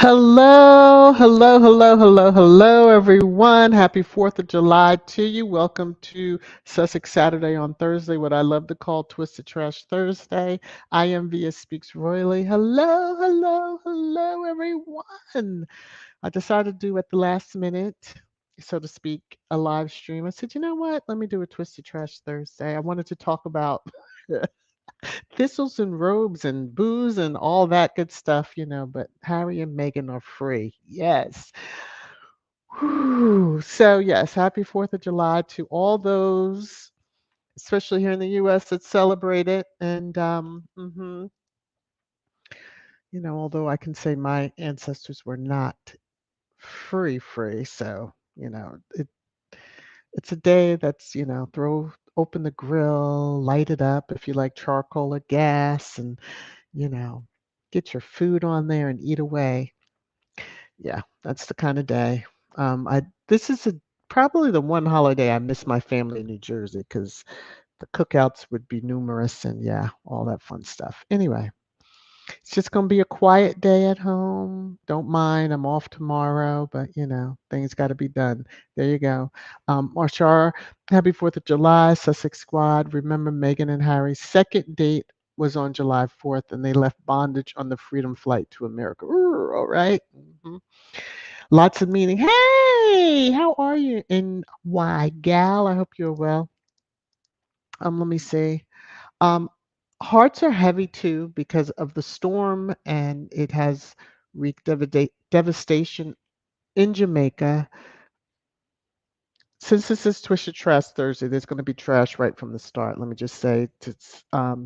Hello, hello, hello, hello, hello, everyone. Happy 4th of July to you. Welcome to Sussex Saturday on Thursday, what I love to call Twisted Trash Thursday. I am VS Speaks Royally. Hello, hello, hello, everyone. I decided to do at the last minute, so to speak, a live stream. I said, you know what? Let me do a Twisted Trash Thursday. I wanted to talk about thistles and robes and booze and all that good stuff, but Harry and Meghan are free. Yes. Whew. So, yes, happy 4th of July to all those, especially here in the US, that celebrate it. And, although I can say my ancestors were not free. So, it's a day that's, throw open the grill, light it up if you like charcoal or gas, and you know, get your food on there and eat away. Yeah, that's the kind of day. I This is probably the one holiday I miss my family in New Jersey because the cookouts would be numerous and yeah, all that fun stuff. Anyway, it's just gonna be a quiet day at home. Don't mind, I'm off tomorrow, but things got to be done. There you go. Marshar, happy 4th of July, Sussex Squad. Remember Meghan and Harry's second date was on July 4th, and they left bondage on the Freedom Flight to America. Ooh, all right. Lots of meaning. Hey, how are you? And why, gal? I hope you're well. Let me see. Um, Hearts are heavy too because of the storm, and it has wreaked devastation in Jamaica. Since this is Twisted Trash Thursday, there's going to be trash right from the start. Let me just say to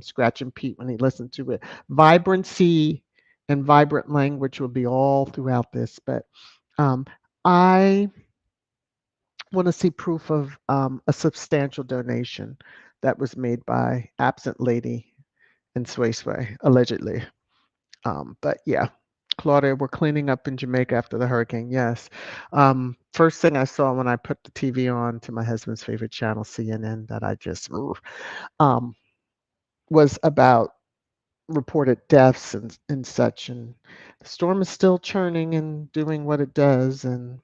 Scratch and Pete when he listened to it. Vibrancy and vibrant language will be all throughout this, but um, I want to see proof of a substantial donation that was made by Absent Lady in Sway Sway, allegedly. But yeah, Claudia, we're cleaning up in Jamaica after the hurricane. Yes. First thing I saw when I put the TV on to my husband's favorite channel, CNN, that I just um, was about reported deaths and such. And the storm is still churning and doing what it does. And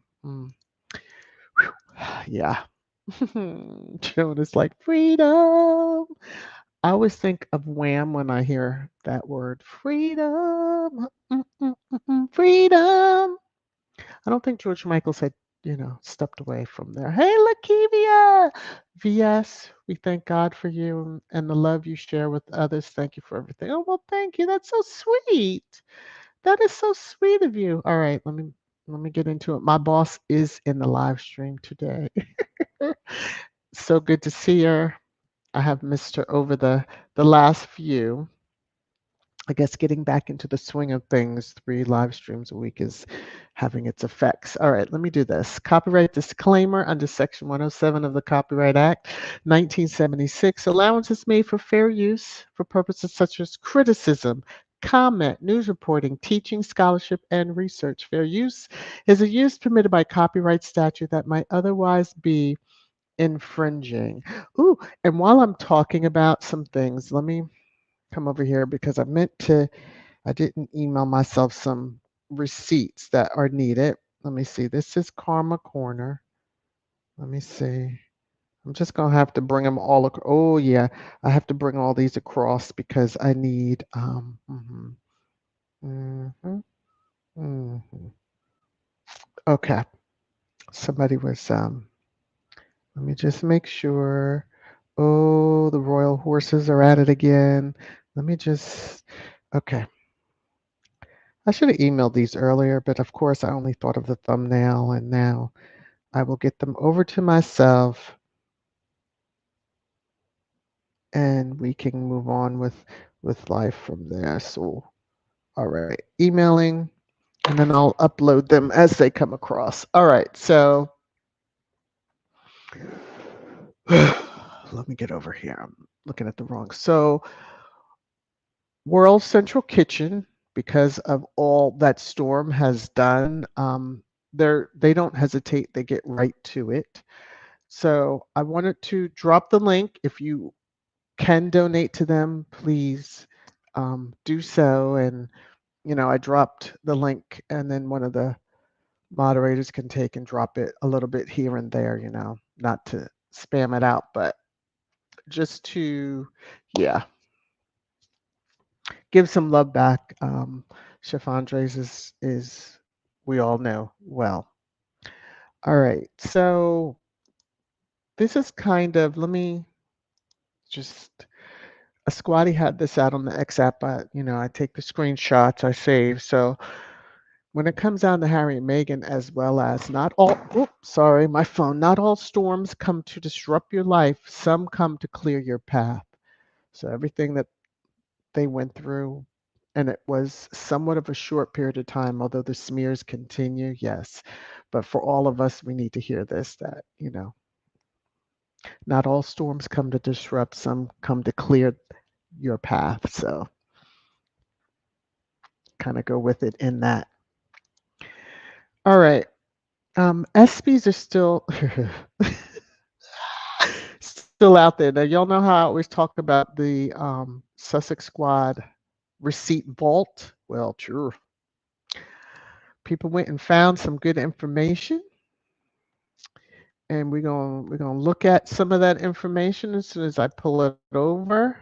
yeah. Joan is like, freedom. I always think of Wham when I hear that word, freedom. Freedom. I don't think George Michael said, stepped away from there. Hey, Lakivia! VS, we thank God for you and the love you share with others. Thank you for everything. Oh, well, thank you. That's so sweet. That is so sweet of you. All right, let me get into it. My boss is in the live stream today. So good to see her. I have missed her over the last few. I guess getting back into the swing of things, 3 live streams a week is having its effects. All right, let me do this. Copyright disclaimer under Section 107 of the Copyright Act, 1976. Allowance is made for fair use for purposes such as criticism, comment, news reporting, teaching, scholarship, and research. Fair use is a use permitted by copyright statute that might otherwise be infringing. Ooh, and while I'm talking about some things, let me come over here because I didn't email myself some receipts that are needed. Let me see. This is Karma Corner. Let me see. I'm just going to have to bring them all. Oh, yeah. I have to bring all these across because I need. Mhm, mhm. Okay. Somebody was. Let me just make sure. Oh, the royal horses are at it again. Let me just. Okay. I should have emailed these earlier, but of course I only thought of the thumbnail, and now I will get them over to myself and we can move on with life from there. So, all right, emailing, and then I'll upload them as they come across. All right, so let me get over here. I'm looking at the wrong. So, World Central Kitchen, because of all that Storm has done, they don't hesitate. They get right to it. So I wanted to drop the link. If you can donate to them, please do so. And I dropped the link, and then one of the moderators can take and drop it a little bit here and there, not to spam it out, but just to, yeah, give some love back. Chef Andres is we all know well. All right, so this is kind of, let me just, a squatty had this out on the X app, but I take the screenshots, I save. So when it comes down to Harry and Meghan, as well as not all, oops, sorry, my phone, not all storms come to disrupt your life, some come to clear your path. So everything that they went through, and it was somewhat of a short period of time, although the smears continue, yes. But for all of us, we need to hear this, that, not all storms come to disrupt, some come to clear your path. So kind of go with it in that. All right. SPs are still still out there. Now, y'all know how I always talk about the Sussex Squad receipt vault. Well, sure. People went and found some good information, and we're gonna look at some of that information as soon as I pull it over.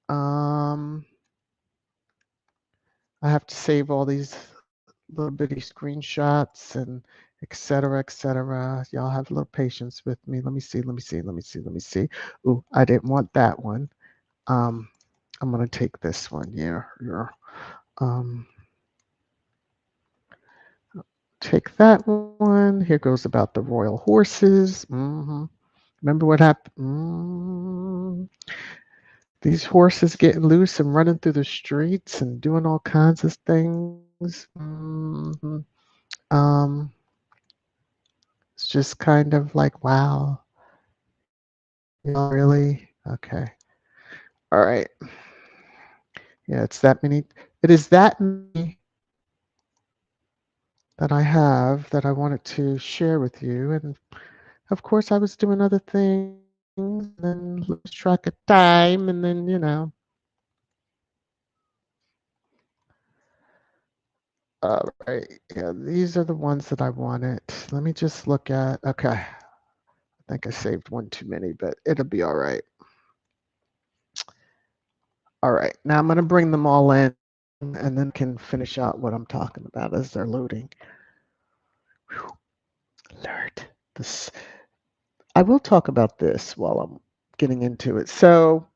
Um, I have to save all these little bitty screenshots and et cetera, et cetera. Y'all have a little patience with me. Let me see. Ooh, I didn't want that one. Um, I'm gonna take this one. Yeah. Um, take that one. Here goes about the royal horses. Remember what happened? These horses getting loose and running through the streets and doing all kinds of things. Um, it's just kind of like, wow, y'all really? Okay. All right. Yeah, it's that many. It is that many that I have that I wanted to share with you. And of course, I was doing other things and then lose track of time. And then, all right. Yeah, these are the ones that I wanted. Let me just look at. Okay. I think I saved one too many, but it'll be all right. All right. Now I'm going to bring them all in and then can finish out what I'm talking about as they're loading. Whew. Lord, this. I will talk about this while I'm getting into it. So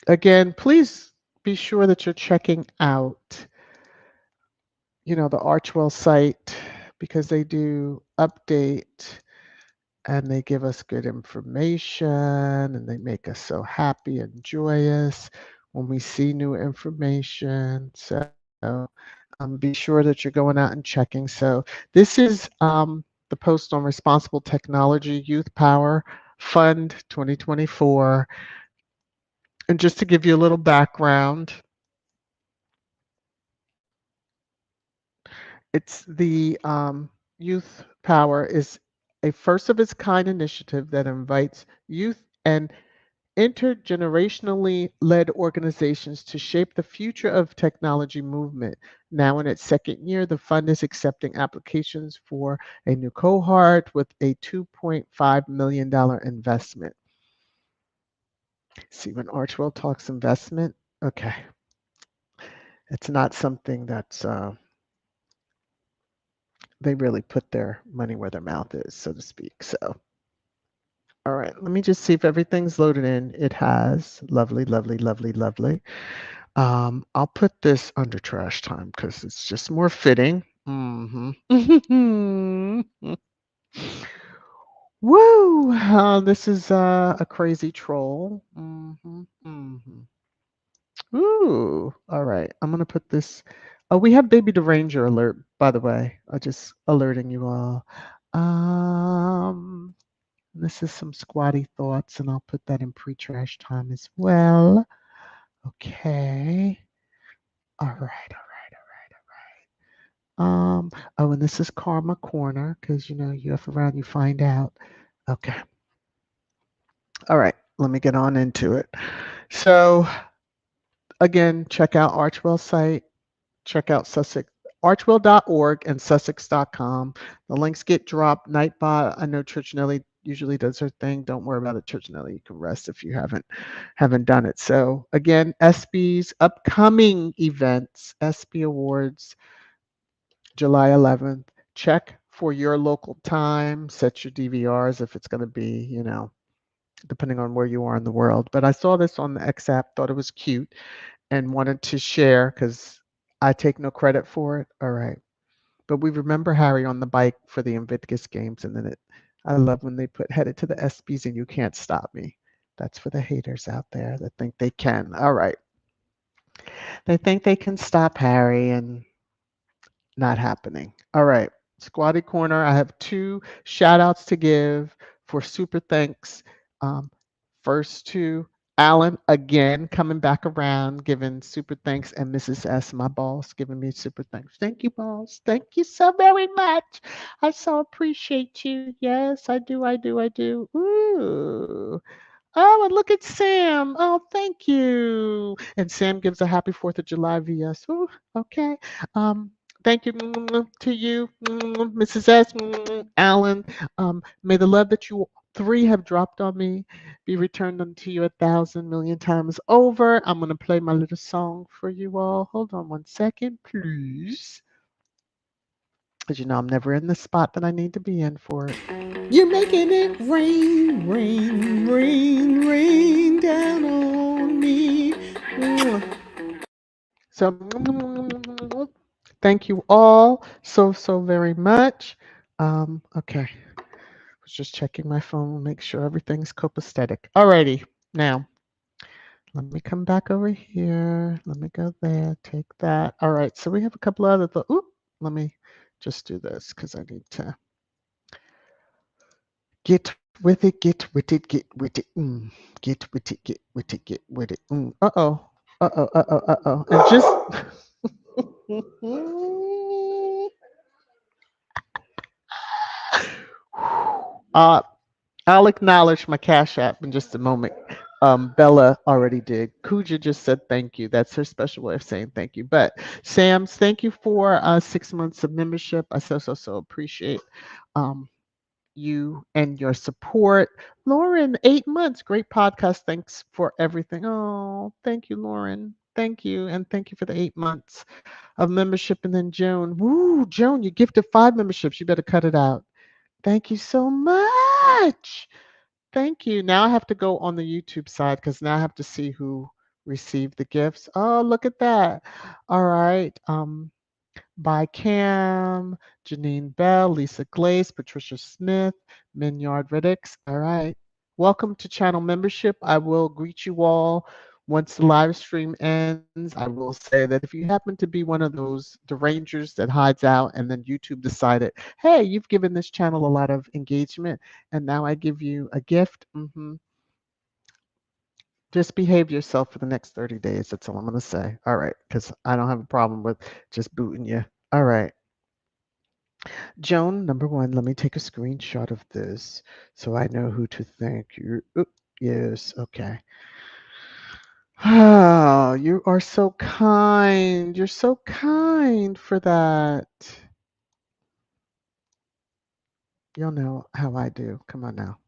again, please be sure that you're checking out, the Archewell site, because they do update and they give us good information and they make us so happy and joyous when we see new information. So be sure that you're going out and checking. So this is the post on responsible technology, Youth Power Fund 2024. And just to give you a little background, it's the Youth Power is a first of its kind initiative that invites youth and intergenerationally led organizations to shape the future of technology movement. Now in its second year, the fund is accepting applications for a new cohort with a $2.5 million investment. See, when Archewell talks investment, okay, it's not something that's they really put their money where their mouth is, so to speak. So, all right, let me just see if everything's loaded in. It has. Lovely, lovely, lovely, lovely. I'll put this under trash time because it's just more fitting. Woo! This is a crazy troll. Ooh, all right. I'm gonna put this. Oh, we have Baby the Ranger alert, by the way. I just alerting you all. Um, this is some squatty thoughts, and I'll put that in pre-trash time as well. Okay. All right. All right. Oh, and this is Karma Corner because you F around, you find out. Okay. All right. Let me get on into it. So again, check out Archewell's site. check out Sussex, archewell.org and Sussex.com. The links get dropped. Nightbot, I know Church Nelly usually does her thing. Don't worry about it, Church Nelly. You can rest if you haven't done it. So again, SB's upcoming events, SB Awards, July 11th. Check for your local time. Set your DVRs if it's going to be, depending on where you are in the world. But I saw this on the X app, thought it was cute, and wanted to share because I take no credit for it. All right. But we remember Harry on the bike for the Invictus Games, and then I love when they put headed to the ESPYs and you can't stop me. That's for the haters out there that think they can. All right. They think they can stop Harry, and not happening. All right. Squatty Corner. I have two shout outs to give for super thanks. Um, First to Alan again coming back around, giving super thanks, and Mrs. S, my boss, giving me super thanks. Thank you, boss. Thank you so very much. I so appreciate you. Yes, I do. I do. I do. Ooh. Oh, and look at Sam. Oh, thank you. And Sam gives a happy 4th of July VS. Ooh, okay. Um, Thank you to you, Mrs. S, Alan. May the love that you three have dropped on me be returned unto you 1,000,000,000 times over. I'm going to play my little song for you all. Hold on one second, please. Because you know I'm never in the spot that I need to be in for it. You're making it rain, rain, rain, rain down on me. So, thank you all so very much. Okay, was just checking my phone, make sure everything's copacetic. Alrighty, now let me come back over here. Let me go there, take that. All right, so we have a couple other. Let me just do this because I need to get with it, get with it, get with it. Get with it, get with it, get with it. Uh-oh. Uh-oh, uh-oh, uh-oh. And uh I'll acknowledge my Cash App in just a moment. Bella already did. Kuja just said thank you. That's her special way of saying thank you. But Sam's, thank you for 6 months of membership. I so appreciate um, you and your support. Lauren, 8 months. Great podcast. Thanks for everything. Oh, thank you, Lauren. Thank you. And thank you for the 8 months of membership. And then Joan. Woo, Joan, you gifted 5 memberships. You better cut it out. Thank you so much. Thank you. Now I have to go on the YouTube side because now I have to see who received the gifts. Oh, look at that. All right. By Cam, Janine Bell, Lisa Glaze, Patricia Smith, Minyard Riddicks. All right. Welcome to channel membership. I will greet you all once the live stream ends. I will say that if you happen to be one of those derangers that hides out and then YouTube decided, hey, you've given this channel a lot of engagement and now I give you a gift. Just behave yourself for the next 30 days. That's all I'm going to say. All right. Because I don't have a problem with just booting you. All right. Joan, number one, let me take a screenshot of this so I know who to thank you. Yes, okay. Oh, you are so kind. You're so kind for that. You'll know how I do. Come on now.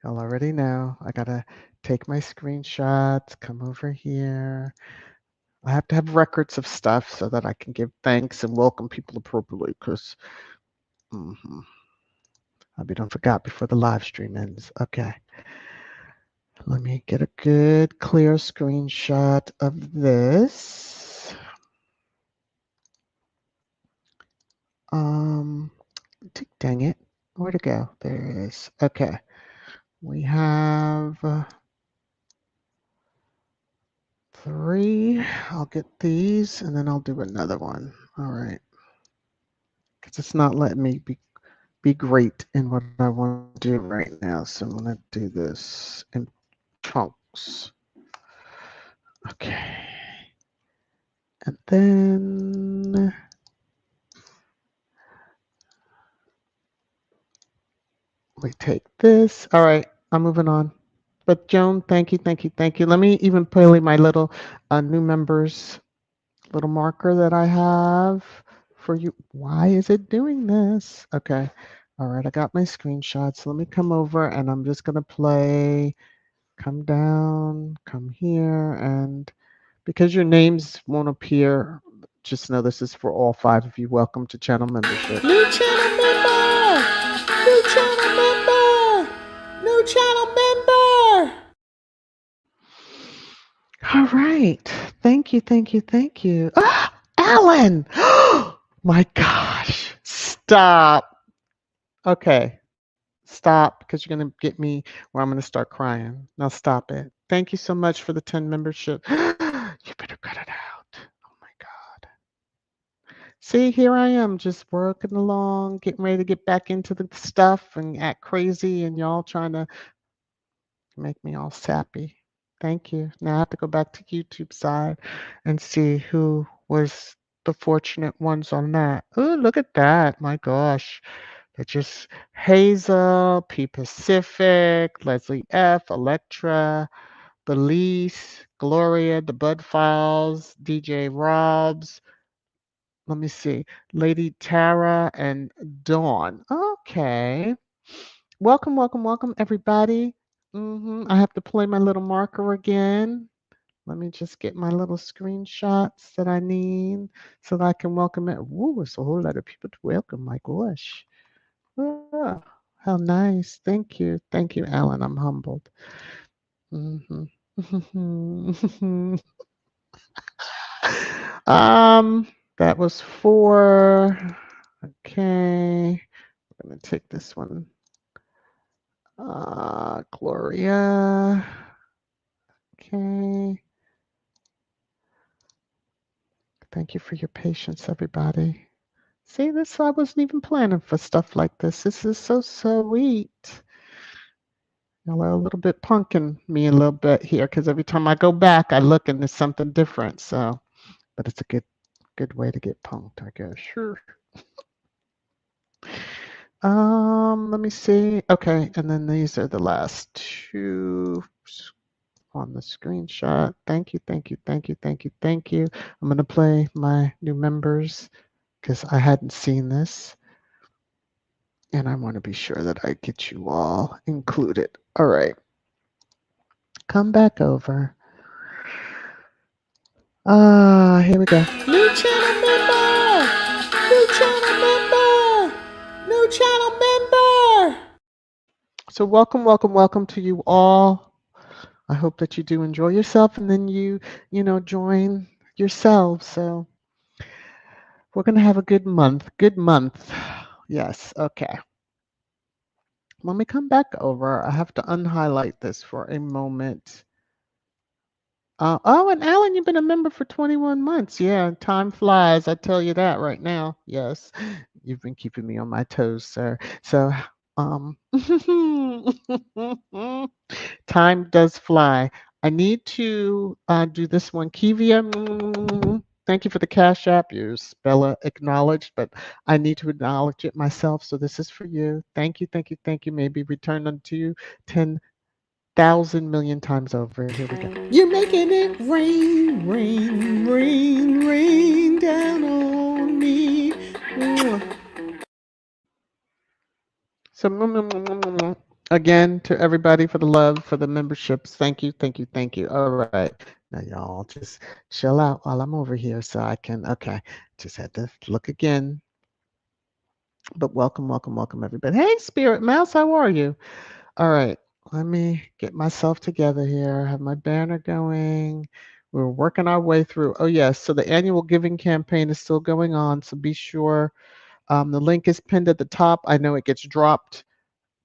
Y'all already know. I gotta take my screenshots, come over here. I have to have records of stuff so that I can give thanks and welcome people appropriately because I'll be done forgot before the live stream ends. Okay. Let me get a good clear screenshot of this. Dang it. Where'd it go? There it is. Okay. We have 3. I'll get these and then I'll do another one. All right. Because it's not letting me be great in what I want to do right now. So I'm going to do this in chunks. Okay. And then we take this. All right. I'm moving on. But Joan, thank you. Let me even play my little new members little marker that I have for you. Why is it doing this? Okay. All right, I got my screenshots. Let me come over and I'm just going to play. Come down, come here, and because your names won't appear, just know this is for all 5 of you. Welcome to channel membership. New channel member! New channel member! New channel member! All right. Thank you, thank you, thank you. Ah, Alan! My gosh. Stop. Okay. Stop, because you're going to get me where I'm going to start crying. Now stop it. Thank you so much for the 10 membership. You better cut it out. Oh my God. See, here I am just working along, getting ready to get back into the stuff and act crazy, and y'all trying to make me all sappy. Thank you. Now I have to go back to YouTube side and see who was the fortunate ones on that. Oh, look at that. My gosh. They're just Hazel, P Pacific, Leslie F, Electra, Belize, Gloria, the Bud Files, DJ Robs. Let me see. Lady Tara and Dawn. Okay. Welcome, welcome, welcome, everybody. I have to play my little marker again. Let me just get my little screenshots that I need so that I can welcome it. Ooh, it's a whole lot of people to welcome. My gosh. Oh, how nice. Thank you. Thank you, Alan. I'm humbled. hmm that was 4. Okay. I'm going to take this one. Gloria. Okay. Thank you for your patience, everybody. See, this I wasn't even planning for stuff like this. This is so sweet. Y'all are a little bit punking me a little bit here because every time I go back, I look and there's something different. So, but it's a good way to get punked, I guess. Sure. Let me see. Okay, and then these are the last 2 on the screenshot. Thank you, thank you, thank you, thank you, thank you. I'm gonna play my new members because I hadn't seen this. And I want to be sure that I get you all included. All right. Come back over. Here we go. New channel member! New channel member! New channel member! So welcome, welcome, welcome to you all. I hope that you do enjoy yourself and then you join yourselves. So we're going to have a good month. Good month. Yes. Okay. When we come back over, I have to unhighlight this for a moment. And Alan, you've been a member for 21 months. Yeah, time flies. I tell you that right now. Yes, you've been keeping me on my toes, sir. So, time does fly. I need to do this one. Kivia, thank you for the Cash App. Your Spella acknowledged, but I need to acknowledge it myself. So this is for you. Thank you, thank you, thank you. Maybe return unto you 10,000 million times over. Here we go. You're making it rain, rain, rain, rain down on me. So again, to everybody for the love, for the memberships. Thank you, thank you, thank you. All right. Now y'all just chill out while I'm over here so I can, okay. Just had to look again. But welcome, welcome, welcome everybody. Hey, Spirit Mouse, how are you? All right. Let me get myself together here. Have my banner going. We're working our way through. Oh, yes. So the annual giving campaign is still going on. So be sure. The link is pinned at the top. I know it gets dropped.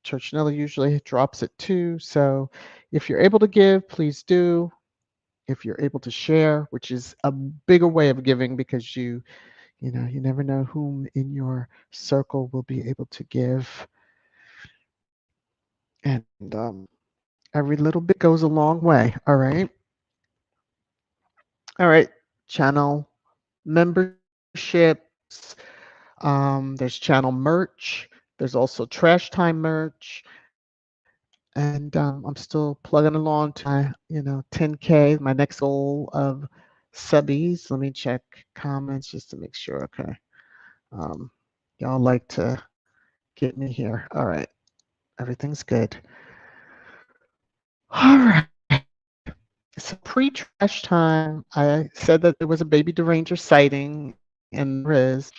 Church Nelly usually drops it too. So if you're able to give, please do. If you're able to share, which is a bigger way of giving because you never know whom in your circle will be able to give. And every little bit goes a long way. All right. All right. Channel memberships. There's channel merch. There's also Trash Time merch. And I'm still plugging along to my, 10K, my next goal of subbies. Let me check comments just to make sure. Okay. Um, y'all like to get me here. All right. Everything's good. All right. So pre-trash time, I said that there was a baby deranger sighting, and there is.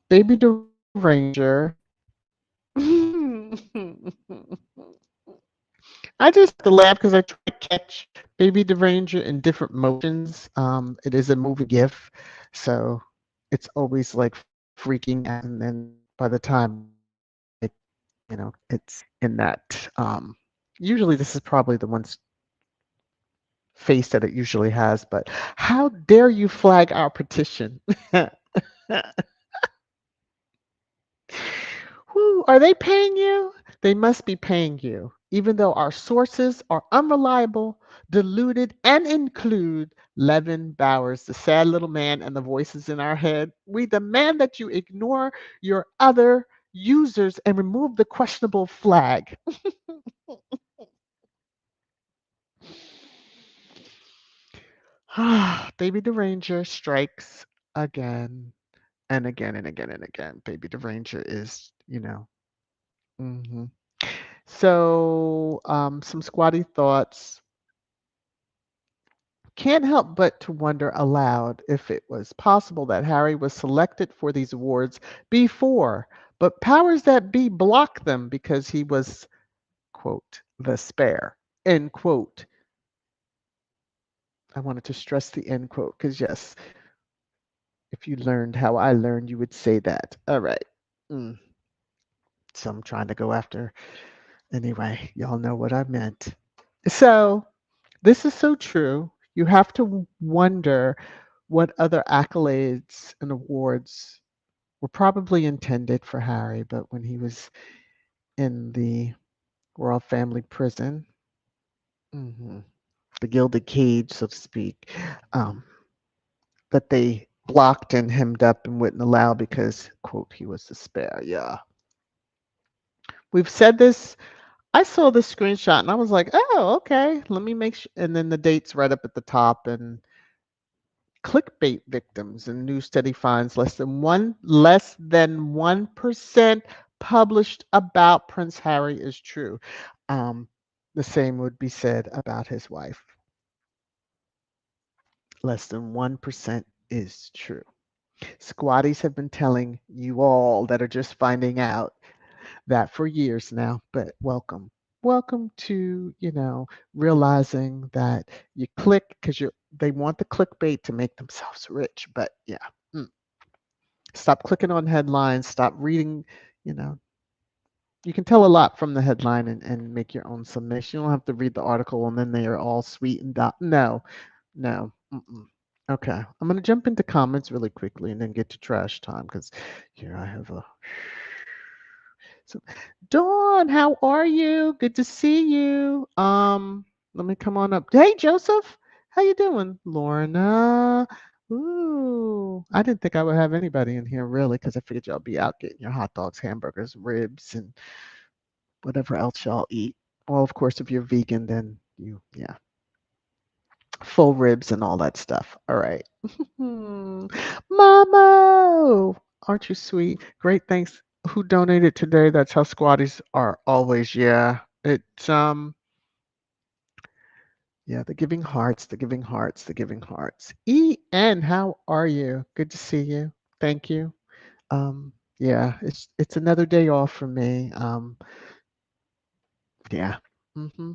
Baby deranger. I just have to laugh because I try to catch Baby Deranger in different motions. It is a movie GIF, so it's always like freaking out, and then by the time it, it's in that. Usually, this is probably the one's face that it usually has. But how dare you flag our petition? Who are they paying you? They must be paying you. Even though our sources are unreliable, diluted, and include Levin Bowers, the sad little man, and the voices in our head, we demand that you ignore your other users and remove the questionable flag. Baby Deranger strikes again and again and again and again. Baby Deranger is, mhm. So, some squatty thoughts. Can't help but to wonder aloud if it was possible that Harry was selected for these awards before, but powers that be blocked them because he was, quote, the spare, end quote. I wanted to stress the end quote because, yes, if you learned how I learned, you would say that. All right. Mm. So I'm trying to go after. Anyway, y'all know what I meant. So, this is so true. You have to wonder what other accolades and awards were probably intended for Harry, but when he was in the royal family prison, mhm, the gilded cage, so to speak, um, that they blocked and hemmed up and wouldn't allow because, quote, he was the spare. Yeah. We've said this. I saw the screenshot and I was like, oh, okay. Let me make sure. And then the date's right up at the top, and clickbait victims and new study finds less than 1% published about Prince Harry is true. Um, the same would be said about his wife. Less than 1% is true. Squatties have been telling you all that are just finding out that for years now, but welcome. Welcome to, realizing that you click because they want the clickbait to make themselves rich. But yeah, mm, stop clicking on headlines, stop reading, you know. You can tell a lot from the headline and make your own summation. You don't have to read the article and then they are all sweet and no, no. Mm-mm. Okay, I'm going to jump into comments really quickly and then get to trash time because here I have a. So, Dawn, how are you? Good to see you. Let me come on up. Hey, Joseph, how you doing? Lorna. Ooh, I didn't think I would have anybody in here really because I figured y'all be out getting your hot dogs, hamburgers, ribs, and whatever else y'all eat. Well, of course, if you're vegan, then yeah, full ribs and all that stuff. All right. Mama, aren't you sweet? Great, thanks. Who donated today? That's how squatties are always. Yeah, it's yeah, the giving hearts, the giving hearts, the giving hearts. En, how are you? Good to see you. Thank you. Yeah, it's another day off for me. Yeah. Hmm.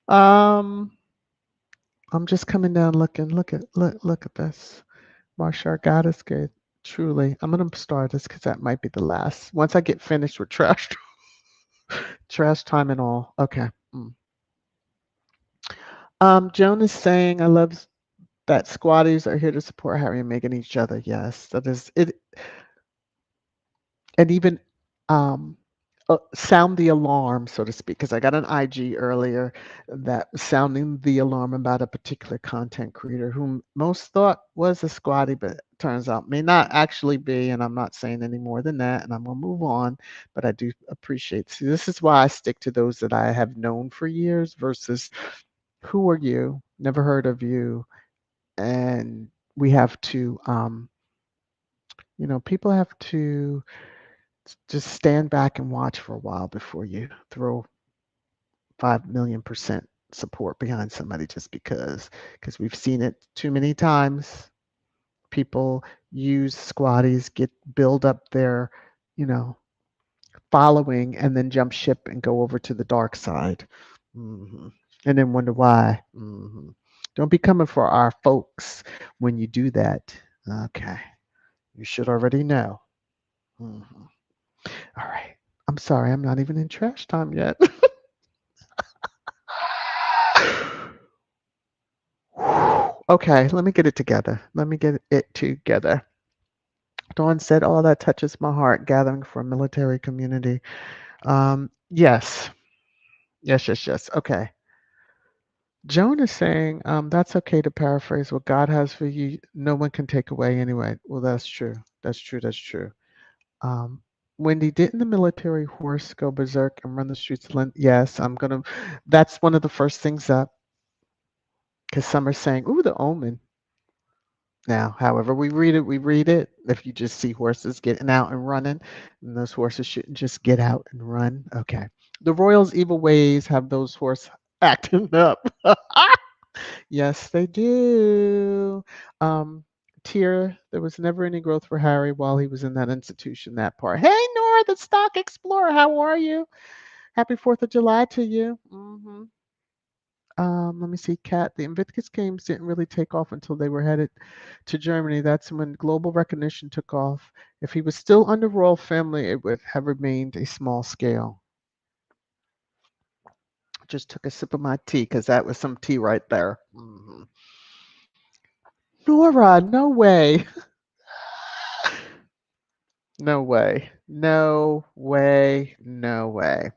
um, I'm just coming down looking. Look at this. Marsha, God is good. Truly. I'm gonna start this because that might be the last. Once I get finished with trash trash time and all. Okay. Mm. Joan is saying I love that squatties are here to support Harry and Meghan each other. Yes, that is it. And even um, sound the alarm, so to speak, because I got an IG earlier that was sounding the alarm about a particular content creator whom most thought was a squatty, but turns out may not actually be. And I'm not saying any more than that. And I'm going to move on. But I do appreciate. See, this is why I stick to those that I have known for years versus Who are you? Never heard of you. And we have to, people have to just stand back and watch for a while before you throw 5 million% support behind somebody just because we've seen it too many times. People use squatties, build up their, you know, following, and then jump ship and go over to the dark side. hmm And then wonder why. Don't be coming for our folks when you do that. Okay. You should already know. hmm All right. I'm sorry, I'm not even in trash time yet. Okay, let me get it together. Let me get it together. Dawn said, "Oh, that touches my heart, gathering for a military community." Yes. Yes, yes, yes. Okay. Joan is saying, that's okay to paraphrase what God has for you. No one can take away anyway. Well, that's true. That's true. That's true. Um, Wendy, didn't the military horse go berserk and run the streets of London? Yes, that's one of the first things up because some are saying, ooh, the omen. Now, however we read it, we read it. If you just see horses getting out and running, and those horses shouldn't just get out and run. Okay. The royals' evil ways have those horses acting up. Yes, they do. Um, Tier, there was never any growth for Harry while he was in that institution, that part. Hey, Nora, the Stock Explorer, how are you? Happy 4th of July to you. Let me see, Kat. The Invictus Games didn't really take off until they were headed to Germany. That's when global recognition took off. If he was still under royal family, it would have remained a small scale. Just took a sip of my tea because that was some tea right there. Nora, no way. No way. No way. No way.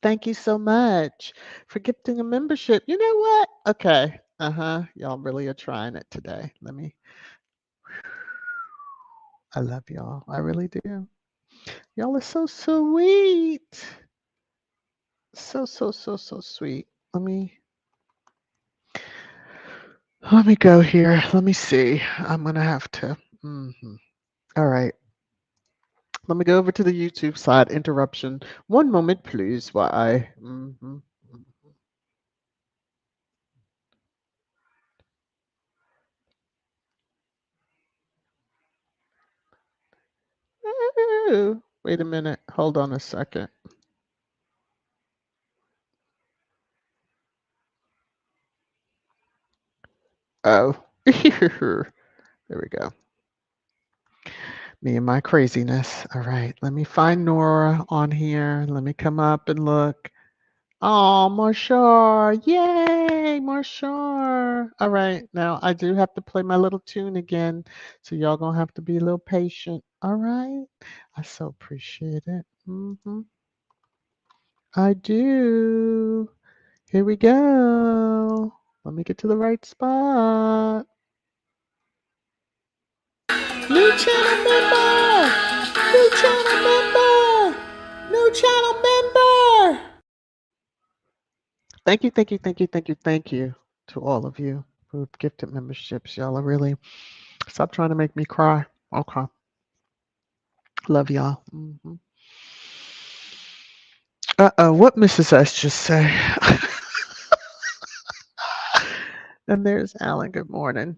Thank you so much for gifting a membership. You know what? Okay. Y'all really are trying it today. I love y'all. I really do. Y'all are so sweet. So, so, so, so sweet. Let me go here. Let me see. I'm gonna have to. All right. Let me go over to the YouTube side. Interruption. One moment, please, while I. Ooh, wait a minute. Hold on a second. Oh, there we go. Me and my craziness. All right, let me find Nora on here. Let me come up and look. Oh, Marshar. Yay, Marshar. All right, now I do have to play my little tune again, so y'all gonna have to be a little patient. All right, I so appreciate it. I do. Here we go. Let me get to the right spot. New channel member! New channel member! New channel member! Thank you, thank you, thank you, thank you, thank you to all of you who've gifted memberships. Y'all are really, stop trying to make me cry. Okay. Love y'all. Uh-oh, what Mrs. S just say? And there's Alan. Good morning.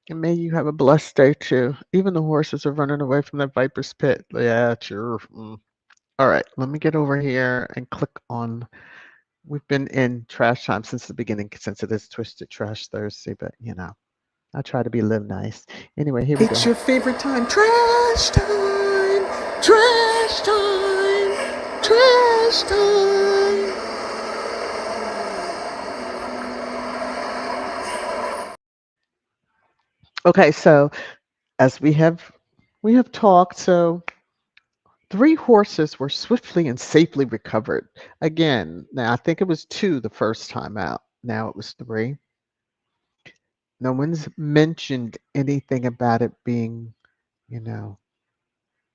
And may you have a blessed day too. Even the horses are running away from the viper's pit. Yeah, sure. All right, let me get over here and click on. We've been in trash time since the beginning, since it is Twisted Trash Thursday, but I try to be a little nice. Anyway, here we go. It's your favorite time. Trash time! Trash time! Trash time! Okay, so as we have talked, so 3 horses were swiftly and safely recovered. Again, now I think it was 2 the first time out. Now it was 3. No one's mentioned anything about it being, you know,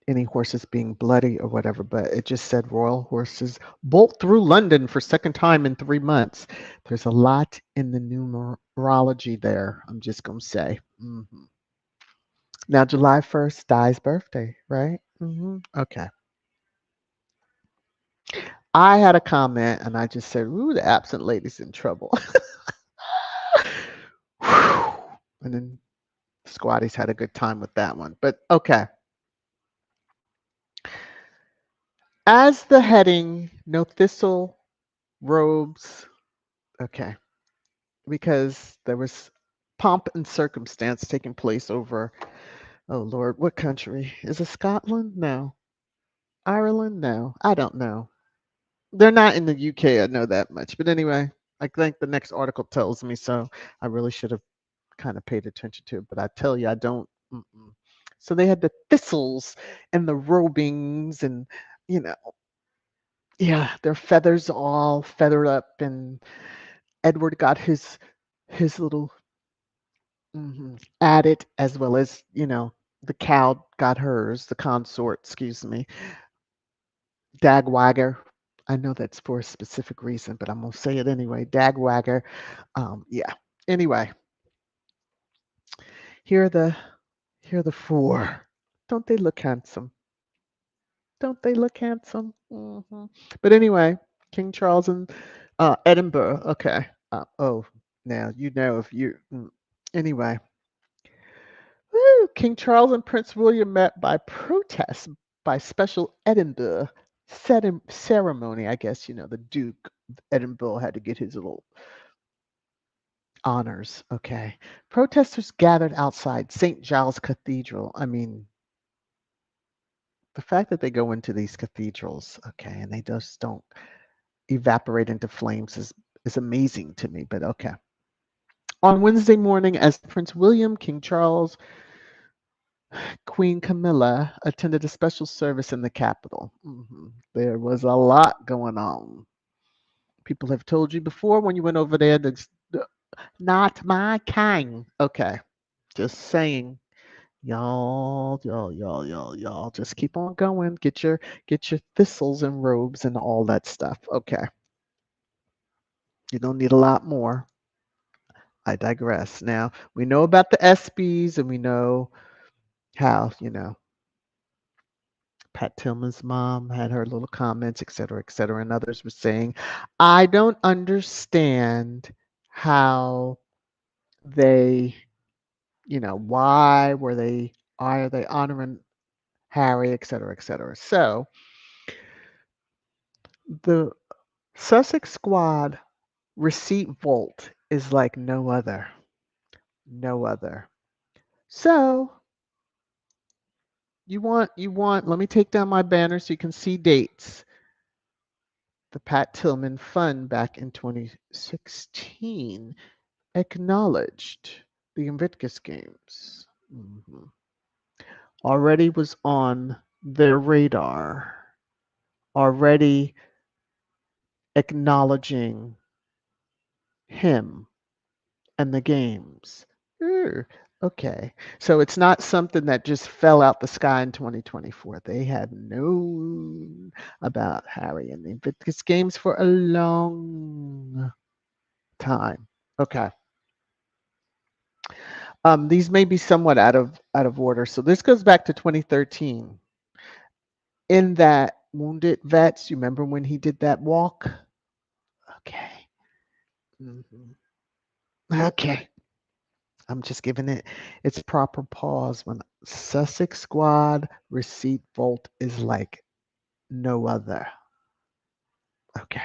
any horses being bloody or whatever, but it just said royal horses bolt through London for second time in 3 months. There's a lot in the numerology there, I'm just going to say. Now, July 1st, Di's birthday, right? Okay. I had a comment and I just said, ooh, the absent lady's in trouble. And then Squatty's had a good time with that one. But okay. As the heading, no thistle, robes. Okay. Because there was pomp and circumstance taking place over, oh Lord, what country? Is it Scotland? No. Ireland? No. I don't know. They're not in the UK, I know that much. But anyway, I think the next article tells me so. I really should have kind of paid attention to it, but I tell you, I don't. So they had the thistles and the robings and, you know, yeah, their feathers all feathered up, and Edward got his little added, as well as, the cow got hers, the consort, excuse me, Dagwagger. I know that's for a specific reason, but I'm gonna say it anyway. Dagwagger. Yeah. Anyway, here are the here are the four. Don't they look handsome? Don't they look handsome? But anyway, King Charles and Edinburgh. Okay. Oh, now you know if you. Anyway, woo, King Charles and Prince William met by protest by special Edinburgh ceremony. I guess the Duke of Edinburgh had to get his little honors. Okay. Protesters gathered outside St. Giles Cathedral. I mean, the fact that they go into these cathedrals, okay, and they just don't evaporate into flames is amazing to me, but okay. On Wednesday morning, as Prince William, King Charles, Queen Camilla attended a special service in the capital. There was a lot going on. People have told you before when you went over there, that's not my kind. Okay, just saying. Y'all, just keep on going. Get your thistles and robes and all that stuff. Okay. You don't need a lot more. I digress. Now, we know about the SBs and we know how, Pat Tillman's mom had her little comments, et cetera, and others were saying, I don't understand how they, why are they honoring Harry, et cetera, et cetera. So the Sussex squad receipt vault is like no other. No other. So let me take down my banner so you can see dates. The Pat Tillman Fund back in 2016 acknowledged the Invictus Games. Already was on their radar. Already acknowledging him and the games. Okay. So it's not something that just fell out the sky in 2024. They had known about Harry and the Invictus Games for a long time. Okay. These may be somewhat out of order. So this goes back to 2013. In that Wounded Vets, you remember when he did that walk? Okay. Okay. I'm just giving it its proper pause. When Sussex squad receipt vault is like no other. Okay.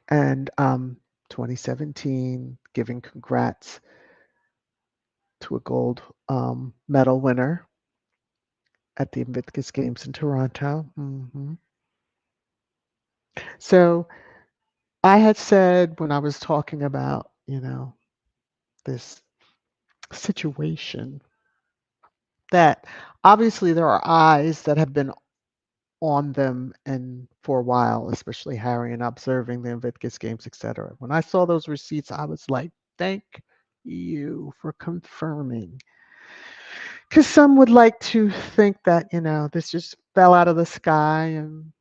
And 2017, giving congrats to a gold medal winner at the Invictus Games in Toronto. So I had said when I was talking about, this situation, that obviously there are eyes that have been on them and for a while, especially Harry, and observing the Invictus Games, etc. When I saw those receipts, I was like, thank you for confirming. Because some would like to think that, this just fell out of the sky and,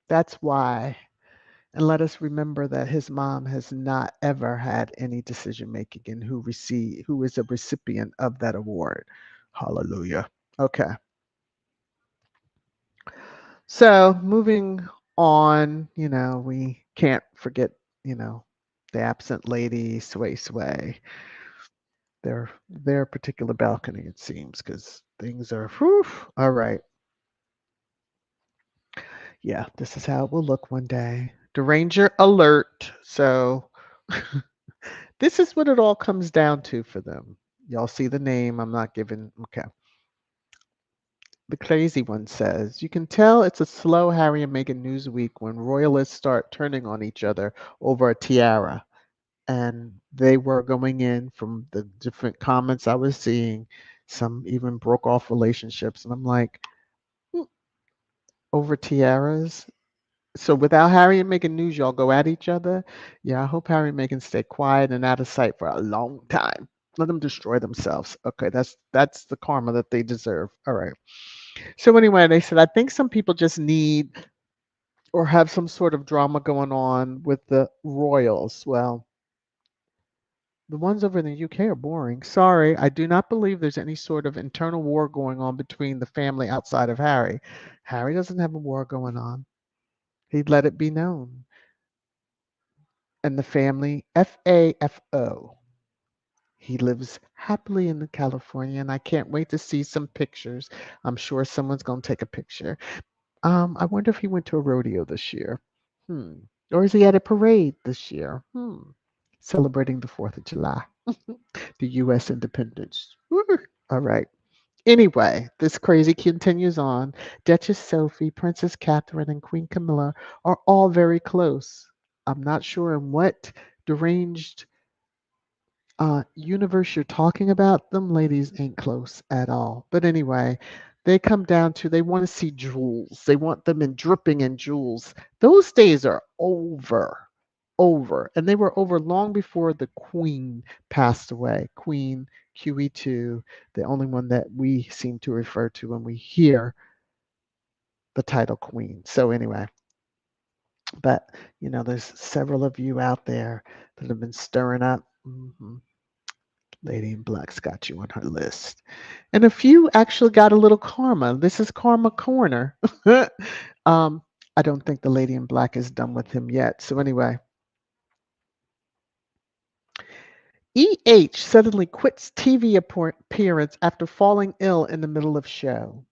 that's why. And let us remember that his mom has not ever had any decision making in who is a recipient of that award. Hallelujah. Okay. So moving on, we can't forget, the absent lady, Sway Sway. Their particular balcony, it seems, because things are whew, all right. Yeah, this is how it will look one day. Deranger alert. So this is what it all comes down to for them. Y'all see the name. I'm not giving. Okay. The crazy one says, you can tell it's a slow Harry and Meghan news week when royalists start turning on each other over a tiara. And they were going in from the different comments I was seeing. Some even broke off relationships. And I'm like, "Hmm, over tiaras? So without Harry and Meghan news, y'all go at each other. Yeah, I hope Harry and Meghan stay quiet and out of sight for a long time. Let them destroy themselves. Okay, that's the karma that they deserve. All right. So anyway, they said I think some people just need or have some sort of drama going on with the royals. Well, the ones over in the UK are boring. Sorry, I do not believe there's any sort of internal war going on between the family outside of Harry. Harry doesn't have a war going on. He'd let it be known. And the family, FAFO. He lives happily in California, and I can't wait to see some pictures. I'm sure someone's going to take a picture. I wonder if he went to a rodeo this year. Hmm. Or is he at a parade this year? Hmm. Celebrating the 4th of July, the U.S. independence. Woo. All right. Anyway, this crazy continues on. Duchess Sophie, Princess Catherine, and Queen Camilla are all very close. I'm not sure in what deranged universe you're talking about. Them ladies ain't close at all. But anyway, they come down to they want to see jewels. They want them in dripping in jewels. Those days are over. Over. And they were over long before the Queen passed away. Queen QE2, the only one that we seem to refer to when we hear the title Queen. So anyway, but there's several of you out there that have been stirring up. Lady in Black's got you on her list. And a few actually got a little karma. This is Karma Corner. um, I don't think the Lady in Black is done with him yet. So anyway, EH suddenly quits TV appearance after falling ill in the middle of show.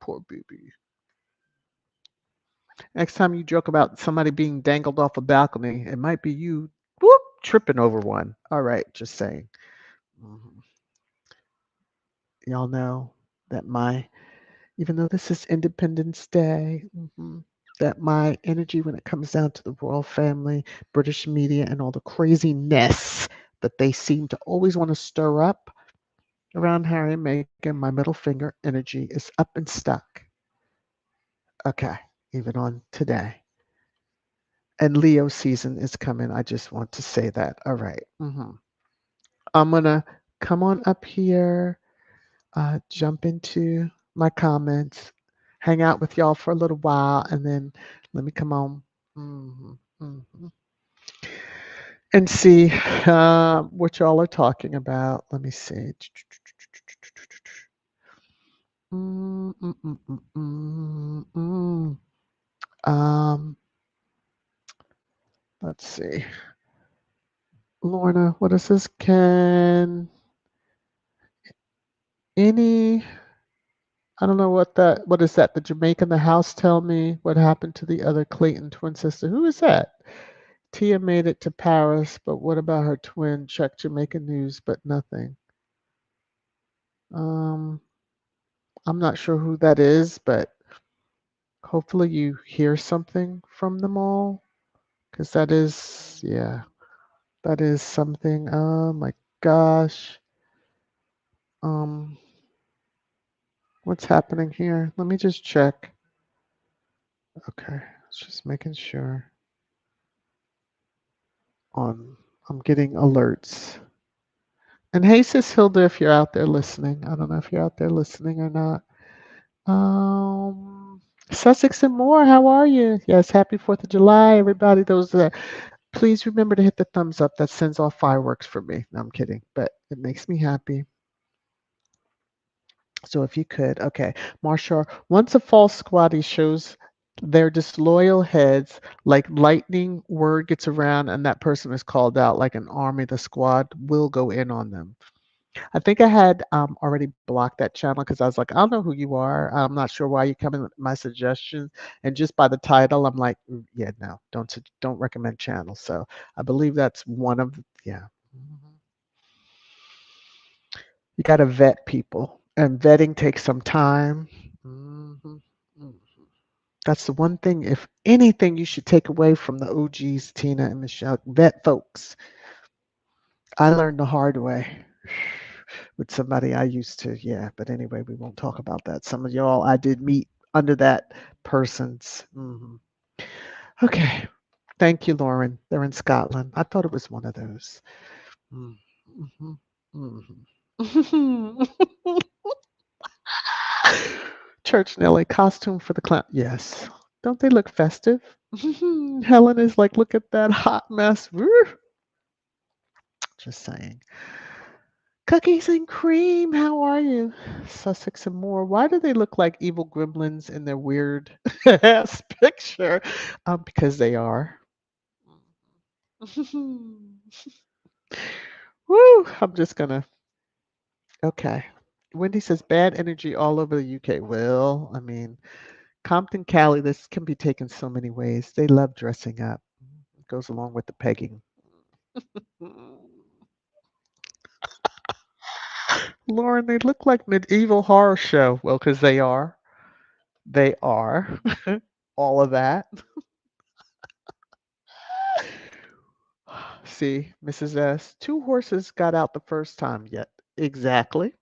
Poor baby. Next time you joke about somebody being dangled off a balcony, it might be you whoop, tripping over one. All right, just saying. Mhm. Y'all know that even though this is Independence Day, that my energy when it comes down to the royal family, British media, and all the craziness that they seem to always want to stir up around Harry and Meghan, my middle finger energy is up and stuck. Okay, even on today. And Leo season is coming. I just want to say that. All right. I'm going to come on up here, jump into my comments, hang out with y'all for a little while, and then let me come on and see what y'all are talking about. Let me see. Let's see. Lorna, what is this? Can any I don't know what is that? The Jamaican in the house tell me what happened to the other Clayton twin sister. Who is that? Tia made it to Paris, but what about her twin? Check Jamaican news, but nothing. Um, I'm not sure who that is, but hopefully you hear something from them all, because that is something. Oh my gosh. Um, what's happening here? Let me just check. Okay, just making sure. On, I'm getting alerts. And hey, Sis Hilda, if you're out there listening, I don't know if you're out there listening or not. Um, Sussex and more, how are you? Yes, happy 4th of July, everybody. Those please remember to hit the thumbs up. That sends off fireworks for me. No, I'm kidding, but it makes me happy. So if you could, okay. Marsha, once a false squatty shows their disloyal heads, like lightning, word gets around and that person is called out like an army, the squad will go in on them. I think I had already blocked that channel because I was like, I don't know who you are. I'm not sure why you come in with my suggestions. And just by the title, I'm like, yeah, no, don't recommend channels. So I believe that's one of yeah. Mhm. You got to vet people, and vetting takes some time. Mhm. Mhm. That's the one thing, if anything, you should take away from the OGs, Tina and Michelle. Vet folks. I learned the hard way with somebody I used to, yeah. But anyway, we won't talk about that. Some of y'all I did meet under that person's. Okay. Thank you, Lauren. They're in Scotland. I thought it was one of those. Mm-hmm. Mm-hmm. Church Nelly, costume for the clown. Yes. Don't they look festive? Helen is like, look at that hot mess. Woo. Just saying. Cookies and cream, how are you? Sussex and more. Why do they look like evil gremlins in their weird ass picture? Because they are. Woo! I'm just gonna. Okay. Wendy says bad energy all over the UK. Well, I mean, Compton, Cali, this can be taken so many ways. They love dressing up. It goes along with the pegging. Lauren, they look like medieval horror show. Well, because they are. They are. All of that. See, Mrs. S. Two horses got out the first time yet. Exactly.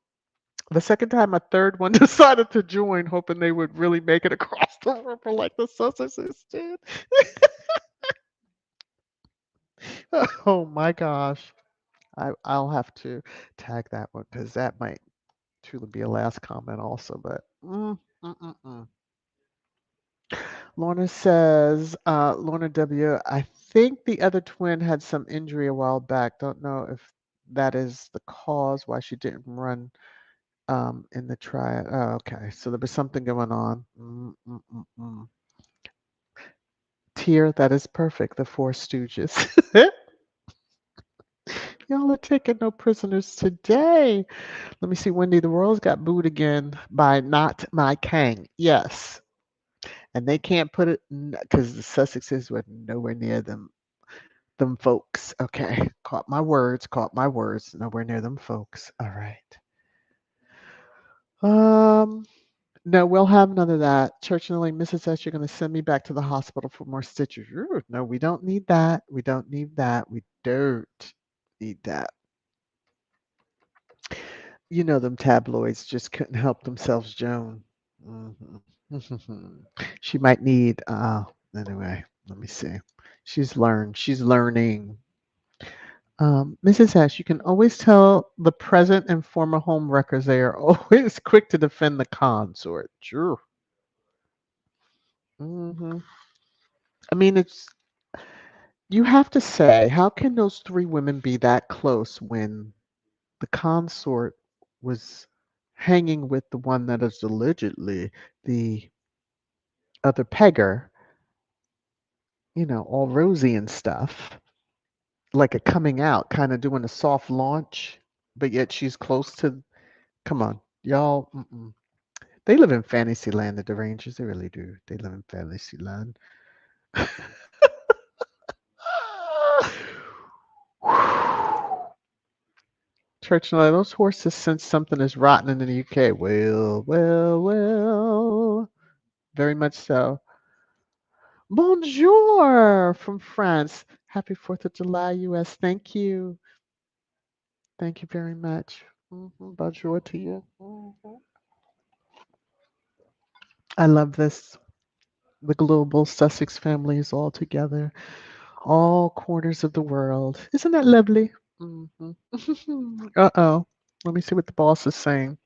The second time, a third one decided to join, hoping they would really make it across the river like the Sussexes did. Oh my gosh. I'll have to tag that one because that might truly be a last comment also. But Lorna says, Lorna W., I think the other twin had some injury a while back. Don't know if that is the cause why she didn't run in the triad. Oh, okay. So there was something going on. Tier, that is perfect. The Four Stooges. Y'all are taking no prisoners today. Let me see, Wendy. The Royals got booed again by Not My Kang. Yes. And they can't put it because the Sussexes were nowhere near them folks. Okay. Caught my words. Caught my words. Nowhere near them folks. All right. No, we'll have none of that. Church and Lane, Mrs. S, you're going to send me back to the hospital for more stitches. Ooh, no, we don't need that. We don't need that. We don't need that. You know, them tabloids just couldn't help themselves, Joan. Mhm. She might need, anyway, let me see. She's learned. She's learning. Mrs. S, you can always tell the present and former home wreckers they are always quick to defend the consort. Sure. hmm I mean, you have to say, how can those three women be that close when the consort was hanging with the one that is allegedly the other pegger, all rosy and stuff, like a coming out, kind of doing a soft launch, but yet she's close to, come on, y'all. They live in fantasy land, the derangers. They really do. They live in fantasy land. Church and those horses sense something is rotten in the UK. Well, well, well. Very much so. Bonjour from France. Happy 4th of July, US. Thank you. Thank you very much. Bonjour to you. I love this. The global Sussex family is all together, all corners of the world. Isn't that lovely? Mhm. Uh-oh. Let me see what the boss is saying.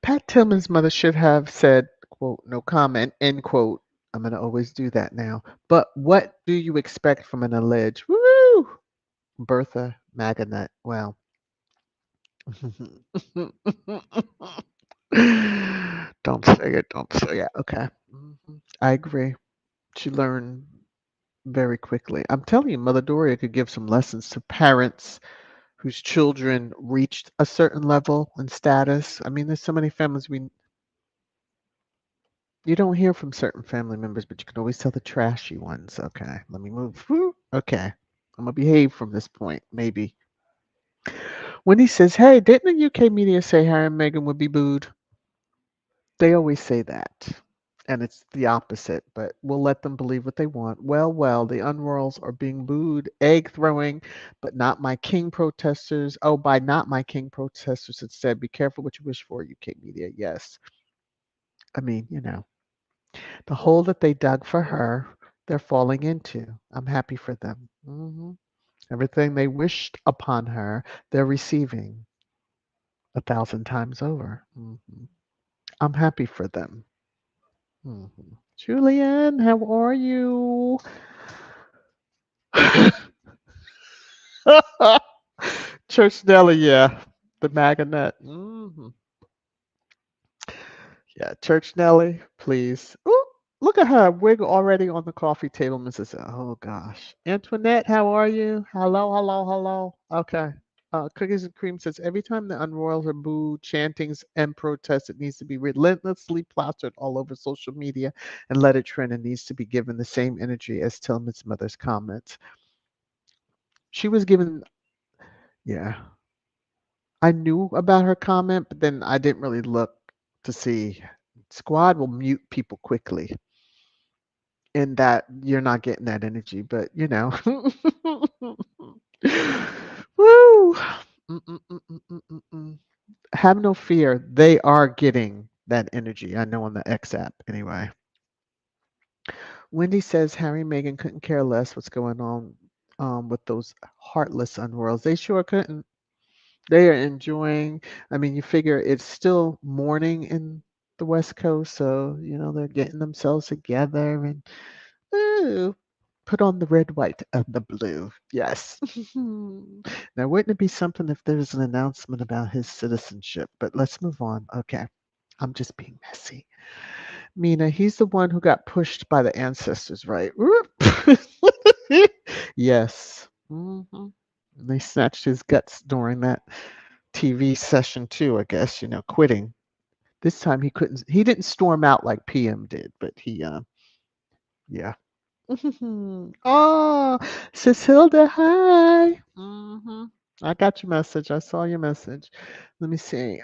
Pat Tillman's mother should have said, quote, no comment, end quote. I'm going to always do that now. But what do you expect from an alleged, woo, Bertha Maganut? Well, don't say it, don't say it. Okay. I agree. She learned very quickly. I'm telling you, Mother Doria could give some lessons to parents whose children reached a certain level and status. I mean, there's so many families you don't hear from certain family members, but you can always tell the trashy ones. Okay, let me move. Whew. Okay, I'm gonna behave from this point. Maybe when he says, "Hey, didn't the UK media say Harry and Meghan would be booed?" They always say that, and it's the opposite. But we'll let them believe what they want. Well, the unroyals are being booed, egg throwing, but not my king protesters. Oh, by not my king protesters, it said, "Be careful what you wish for, UK media." Yes, I mean, the hole that they dug for her, they're falling into. I'm happy for them. Everything they wished upon her, they're receiving 1,000 times over. I'm happy for them. hmm Julian, how are you? Church Nelly, yeah. The Magonette. Yeah, Church Nelly, please. Ooh, look at her wig already on the coffee table, Mrs. Oh gosh. Antoinette, how are you? Hello, hello, hello. Okay. Cookies and Cream says every time the unroyals are booed, chantings, and protests, it needs to be relentlessly plastered all over social media and let it trend. It needs to be given the same energy as Tillman's mother's comments. She was given, yeah. I knew about her comment, but then I didn't really look to see. Squad will mute people quickly, and that you're not getting that energy, but Woo! Mm. Have no fear. They are getting that energy. I know on the X app anyway. Wendy says Harry and Meghan couldn't care less what's going on with those heartless unroyals. They sure couldn't. They are enjoying. I mean, you figure it's still morning in the West Coast, so they're getting themselves together and ooh, put on the red, white, and the blue. Yes. Now, wouldn't it be something if there's an announcement about his citizenship? But let's move on. Okay. I'm just being messy. Mina, he's the one who got pushed by the ancestors, right? Yes. They snatched his guts during that TV session too, I guess, quitting. This time he didn't storm out like PM did, but yeah. Oh, Cecilda, hi. I got your message. I saw your message. Let me see.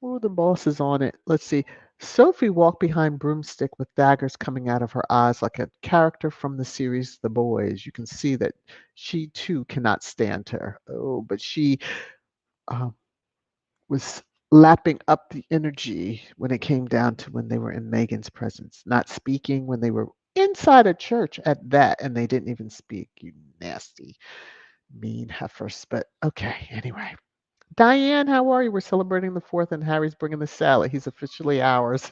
Oh, the boss is on it. Let's see. Sophie walked behind Broomstick with daggers coming out of her eyes like a character from the series The Boys. You can see that she too cannot stand her. Oh, but she uh, was lapping up the energy when it came down to when they were in Megan's presence, not speaking when they were inside a church at that, and they didn't even speak. You nasty, mean heifers. But okay, anyway. Diane, how are you? We're celebrating the 4th, and Harry's bringing the salad. He's officially ours.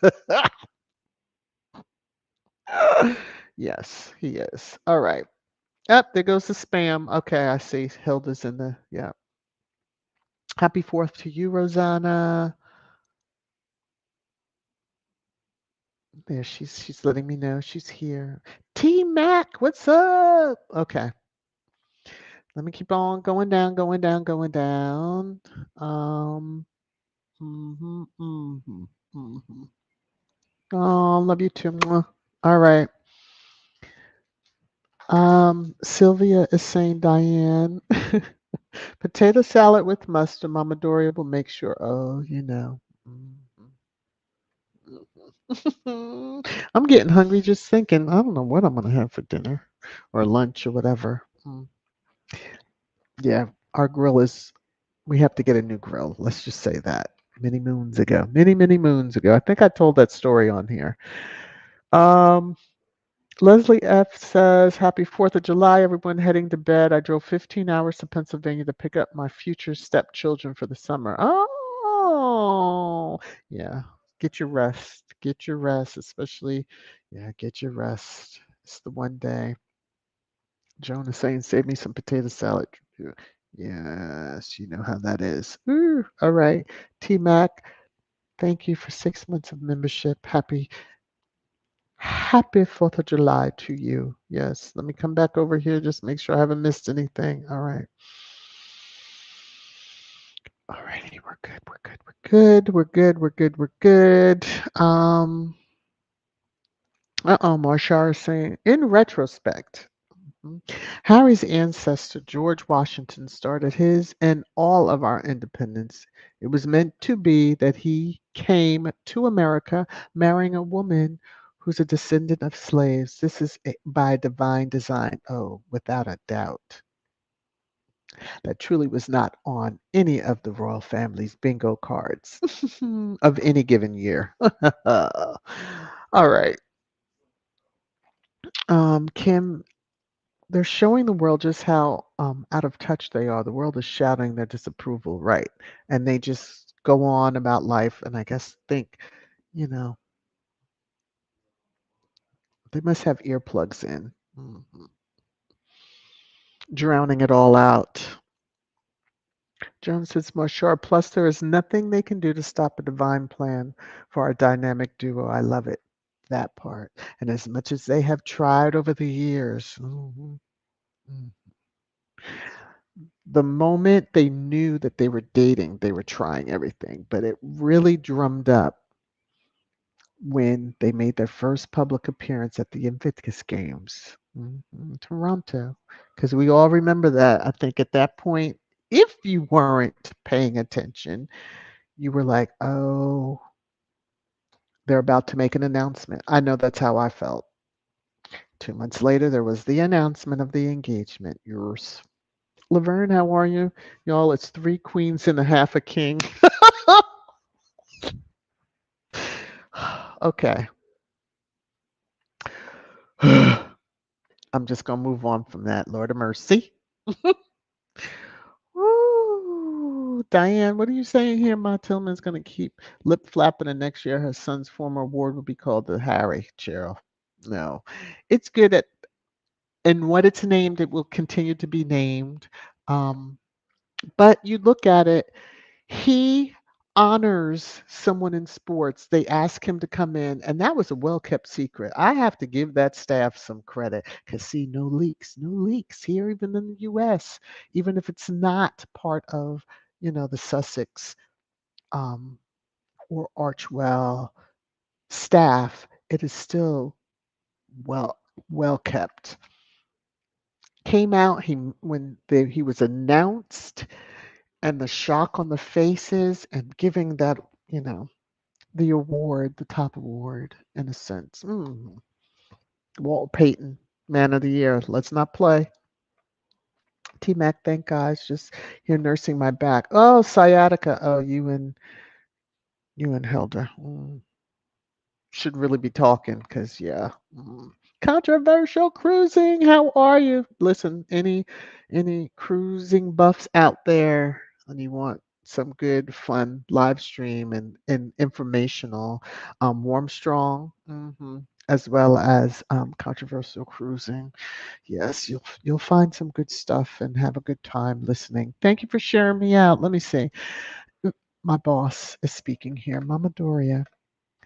Yes, he is. All right. Up there goes the spam. Okay, I see. Hilda's in the yeah. Happy 4th to you, Rosanna. There, she's letting me know she's here. T Mac, what's up? Okay, let me keep on going down, going down, going down. Um, mhm, mhm, mhm. Oh, love you too. Mwah. All right. Sylvia is saying Diane. Potato salad with mustard. Mama Doria will make sure. Oh, I'm getting hungry just thinking. I don't know what I'm gonna have for dinner or lunch or whatever. Yeah, our grill is. We have to get a new grill. Let's just say that. Many moons ago. Many, many moons ago. I think I told that story on here. Um, Leslie F says, Happy 4th of July, everyone heading to bed. I drove 15 hours to Pennsylvania to pick up my future stepchildren for the summer. Oh, yeah. Get your rest. Get your rest, especially, yeah, get your rest. It's the one day. Joan is saying, save me some potato salad. Yes, you know how that is. Ooh, all right. T Mac, thank you for 6 months of membership. Happy 4th of July to you. Yes, let me come back over here. Just make sure I haven't missed anything. All right. All righty. We're good. We're good. We're good. We're good. We're good. We're good. Marshall is saying, in retrospect, mhm, Harry's ancestor, George Washington, started his and all of our independence. It was meant to be that he came to America marrying a woman who's a descendant of slaves. This is by divine design. Oh, without a doubt. That truly was not on any of the royal family's bingo cards of any given year. All right. Kim, they're showing the world just how out of touch they are. The world is shouting their disapproval, right? And they just go on about life and I guess think, you know, they must have earplugs in, drowning it all out. Jones says, Marshall, plus there is nothing they can do to stop a divine plan for our dynamic duo. I love it. That part. And as much as they have tried over the years, mm, the moment they knew that they were dating, they were trying everything. But it really drummed up when they made their first public appearance at the Invictus Games, in Toronto. Because we all remember that. I think at that point, if you weren't paying attention, you were like, oh, they're about to make an announcement. I know that's how I felt. 2 months later, there was the announcement of the engagement. Yours. Laverne, how are you? Y'all, it's three queens and a half a king. Okay. I'm just going to move on from that. Lord of mercy. Woo. Diane, what are you saying here? Ma Tillman's going to keep lip flapping, and next year her son's former award will be called the Harry Cheryl. No, it's good at and what it's named. It will continue to be named. Um, but you look at it, he honors someone in sports. They ask him to come in, and that was a well kept secret. I have to give that staff some credit because, see, no leaks here, even in the US, even if it's not part of, the Sussex um, or Archewell staff, it is still well well kept. Came out he was announced and the shock on the faces and giving that, the award, the top award, in a sense. Walt Payton, Man of the Year. Let's not play. T Mac, thank God, it's just you're nursing my back. Oh, sciatica. Oh, you and Hilda should really be talking because yeah. Controversial cruising. How are you? Listen, any cruising buffs out there, and you want some good fun live stream and informational, warm strong, as well as controversial cruising. Yes, you'll find some good stuff and have a good time listening. Thank you for sharing me out. Let me see. My boss is speaking here, Mama Doria.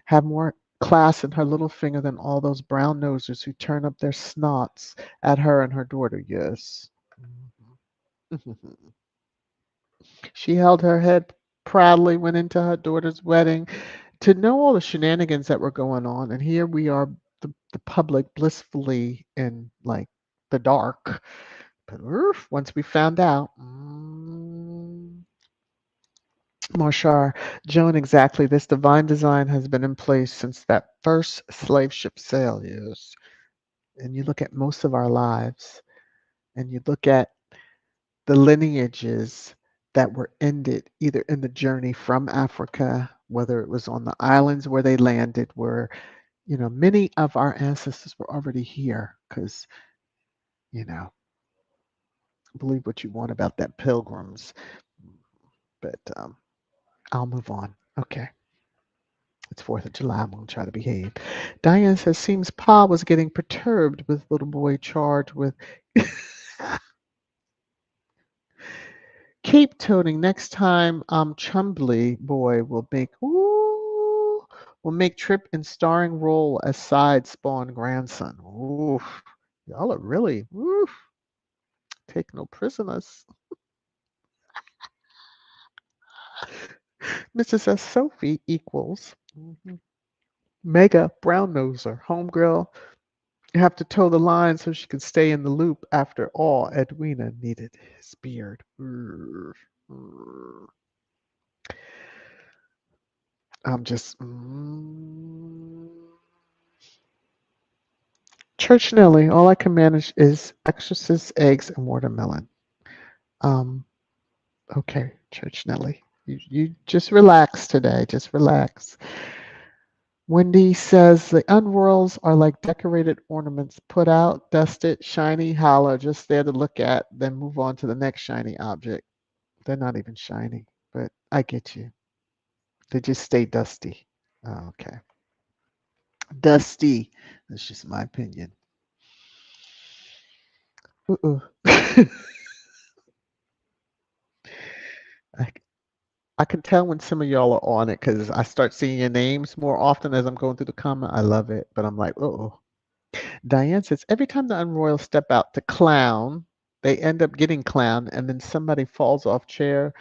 Have more class in her little finger than all those brown nosers who turn up their snots at her and her daughter. Yes. She held her head proudly, went into her daughter's wedding to know all the shenanigans that were going on. And here we are, the public blissfully in like the dark. But once we found out, Marshar, Joan, exactly. This divine design has been in place since that first slave ship sail, yes. And you look at most of our lives, and you look at the lineages that were ended either in the journey from Africa, whether it was on the islands where they landed, where many of our ancestors were already here because, you know, believe what you want about that pilgrims, but I'll move on. Okay. It's 4th of July. I'm going to try to behave. Diane says, seems Pa was getting perturbed with little boy charged with keep toting. Next time, Chumbly boy will make trip in starring role as side spawn grandson. Oof. Y'all are really, take no prisoners. Mrs. S. Sophie equals Mega Brown Noser, homegirl. You have to toe the line so she can stay in the loop. After all, Edwina needed his beard. I'm just. Church Nelly, all I can manage is exorcist eggs and watermelon. Um, okay, Church Nelly. You just relax today. Just relax. Wendy says the unrolls are like decorated ornaments put out, dusted, shiny, hollow, just there to look at, then move on to the next shiny object. They're not even shiny, but I get you. They just stay dusty. Oh, okay. Dusty. That's just my opinion. Uh-uh. I, I can tell when some of y'all are on it because I start seeing your names more often as I'm going through the comment. I love it, but I'm like, oh. Diane says every time the Unroyals step out to clown, they end up getting clown, and then somebody falls off chair,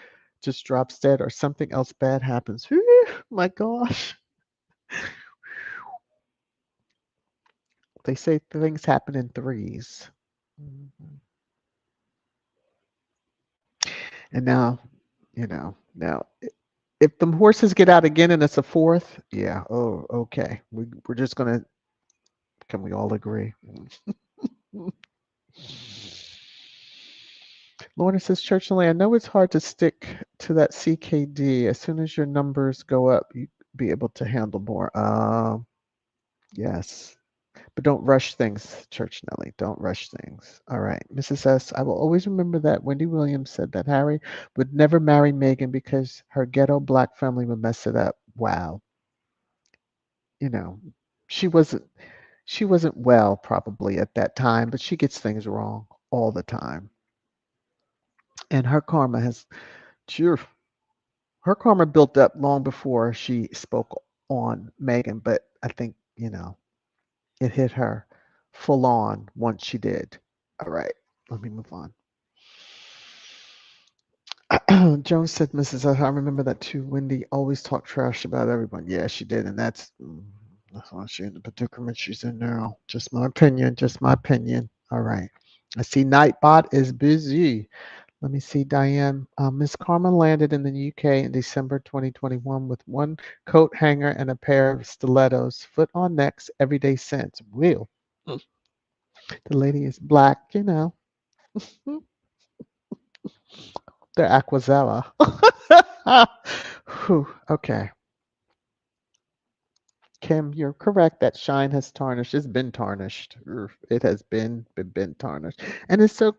just drops dead, or something else bad happens. Whew, my gosh. They say things happen in threes. Mhm. And now if the horses get out again and it's a fourth, yeah, oh, okay. We're just gonna, can we all agree? Lorna says, Churchland, I know it's hard to stick to that CKD. As soon as your numbers go up, you be able to handle more. Yes. But don't rush things, Church Nelly. Don't rush things. All right. Mrs. S., I will always remember that Wendy Williams said that Harry would never marry Meghan because her ghetto black family would mess it up. Wow. You know, she wasn't she wasn't well probably at that time, but she gets things wrong all the time. And her karma has sure her karma built up long before she spoke on Meghan, but I think, it hit her full on once she did. All right, let me move on. Jones said, Mrs. I remember that too. Wendy always talked trash about everyone. Yeah, she did, and that's why she's in the predicament she's in now. Just my opinion. Just my opinion. All right. I see Nightbot is busy. Let me see, Diane. Miss Carmen landed in the UK in December 2021 with one coat hanger and a pair of stilettos, foot on necks, everyday sense. Real. The lady is black, They're Aquazella. Whew, okay. Kim, you're correct. That shine has tarnished. It's been tarnished. It has been tarnished. And it's so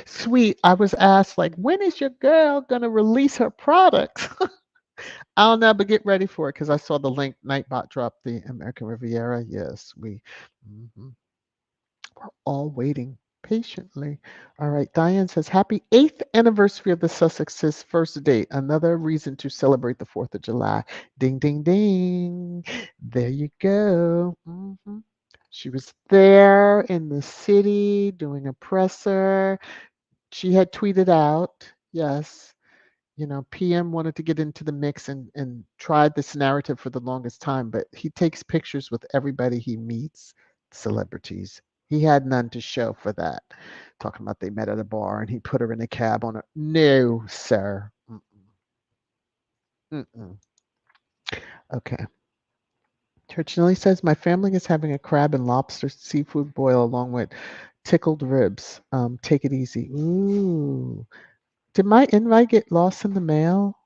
sweet. I was asked, like, when is your girl gonna release her products? I'll never get ready for it because I saw the link. Nightbot dropped the American Riviera. Yes, mhm, we're all waiting patiently. All right. Diane says, Happy 8th anniversary of the Sussex's first date. Another reason to celebrate the 4th of July. Ding, ding, ding. There you go. She was there in the city doing a presser. She had tweeted out, yes, PM wanted to get into the mix and tried this narrative for the longest time, but he takes pictures with everybody he meets, celebrities. He had none to show for that. Talking about they met at a bar and he put her in a cab on a no, sir. Mm-mm. Okay. Church Nelly says my family is having a crab and lobster seafood boil along with tickled ribs. Take it easy. Ooh. Did my invite get lost in the mail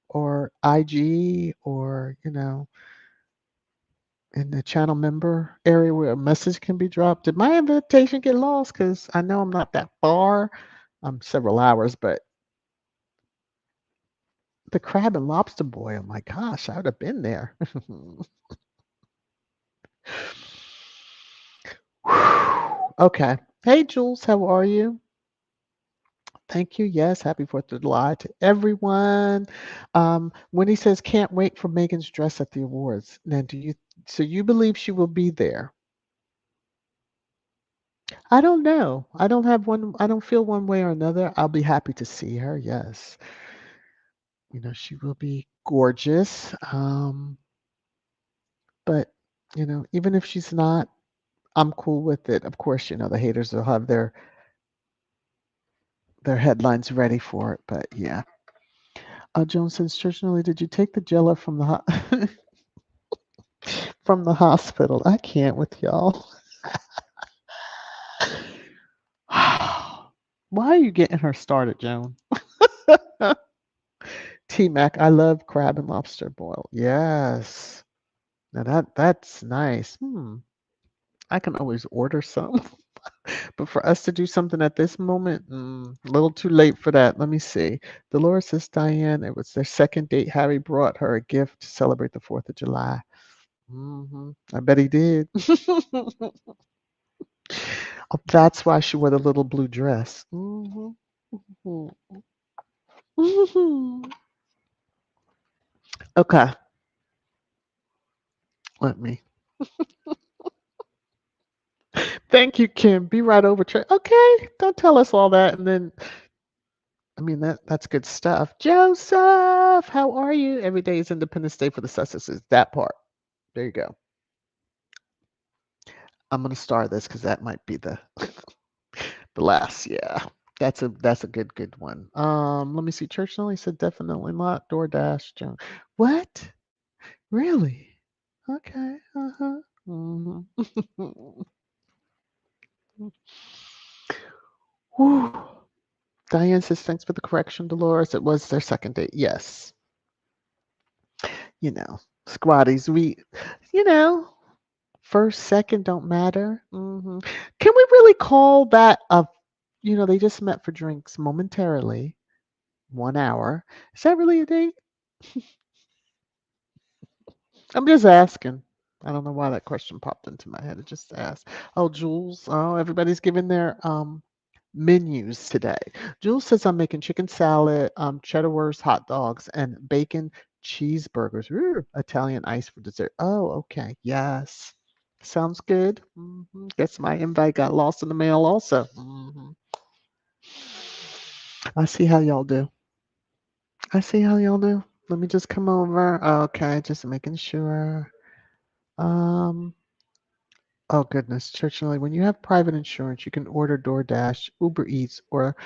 or IG or in the channel member area where a message can be dropped. Did my invitation get lost? Because I know I'm not that far. I'm several hours, but the crab and lobster boy, oh my gosh, I would have been there. Okay. Hey, Jules, how are you? Thank you. Yes, happy 4th of July to everyone. When he says can't wait for Megan's dress at the awards. Now, so you believe she will be there? I don't know. I don't feel one way or another. I'll be happy to see her. Yes. She will be gorgeous. But, even if she's not, I'm cool with it. Of course, the haters will have their headlines ready for it, but yeah. Jones says, Church, did you take the Jello from the from the hospital? I can't with y'all. Why are you getting her started, Joan? T Mac, I love crab and lobster boil. Yes. Now that's nice. I can always order some. But for us to do something at this moment, a little too late for that. Let me see. Dolores says, Diane, it was their second date. Harry brought her a gift to celebrate the 4th of July. I bet he did. Oh, that's why she wore the little blue dress. Okay, let me. Thank you, Kim. Be right over. Okay, don't tell us all that, and then I mean that's good stuff. Joseph, how are you? Every day is Independence Day for the Sussexes. That part. There you go. I'm gonna star this because that might be the last. Yeah, that's a good one. Let me see. Church Nelly said definitely not DoorDash. What? Really? Okay. Uh-huh. Mhm. Whew. Diane says thanks for the correction, Dolores. It was their second date. Yes. Squatties. You know, first, second don't matter. Can we really call that they just met for drinks momentarily, 1 hour. Is that really a date? I'm just asking. I don't know why that question popped into my head. I just asked. Oh, Jules. Oh, everybody's giving their menus today. Jules says I'm making chicken salad, cheddar wurst hot dogs, and bacon cheeseburgers. Ooh, Italian ice for dessert. Oh, okay. Yes. Sounds good. Guess my invite got lost in the mail also. I see how y'all do. I see how y'all do. Let me just come over. Okay, just making sure. Um, oh goodness, Churchill, when you have private insurance, you can order DoorDash, Uber Eats, or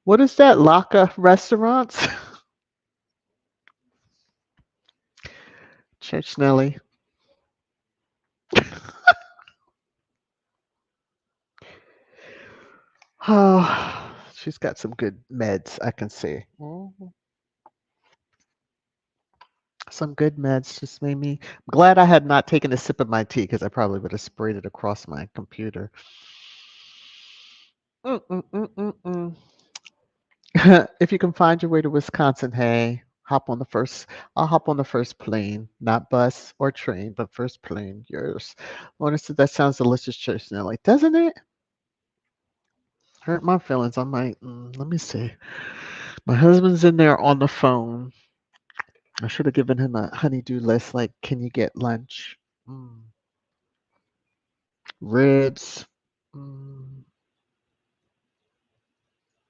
what is that? Laka restaurants? Church Nelly. Oh, she's got some good meds, I can see. Some good meds just made me I'm glad I had not taken a sip of my tea because I probably would have sprayed it across my computer. Mm-mm-mm-mm-mm. If you can find your way to Wisconsin, hey, I'll hop on the first plane, not bus or train, but first plane. Yours. Lorna said that sounds delicious, Church Nelly. Doesn't it? Hurt my feelings. I might, let me see. My husband's in there on the phone. I should have given him a honey-do list, like, can you get lunch? Mm, ribs. Mm,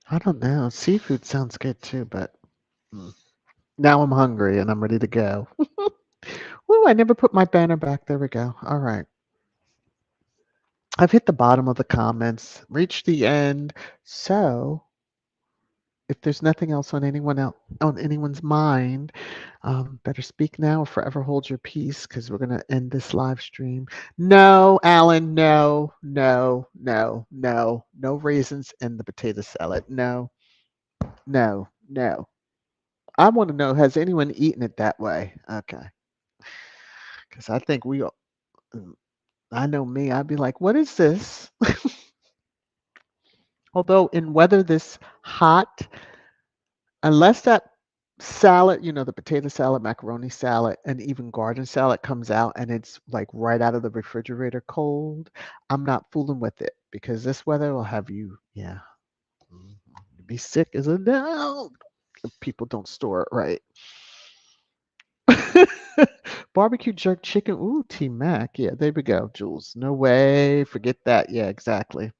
I don't know. Seafood sounds good too, but mm, now I'm hungry and I'm ready to go. Ooh, I never put my banner back. There we go. All right. I've hit the bottom of the comments, reached the end. So if there's nothing else on anyone's mind, better speak now or forever hold your peace because we're gonna end this live stream. No, Alan, no, no, no, no, no raisins in the potato salad. No, no, no. I want to know, has anyone eaten it that way? Okay, because I think we Mm, I know me, I'd be like, what is this? Although in weather this hot, unless that salad, the potato salad, macaroni salad, and even garden salad comes out and it's like right out of the refrigerator cold, I'm not fooling with it because this weather will have you, yeah, mhm, be sick as a dog if people don't store it right. Barbecue jerk chicken. Ooh, T Mac. Yeah, there we go, Jules. No way. Forget that. Yeah, exactly.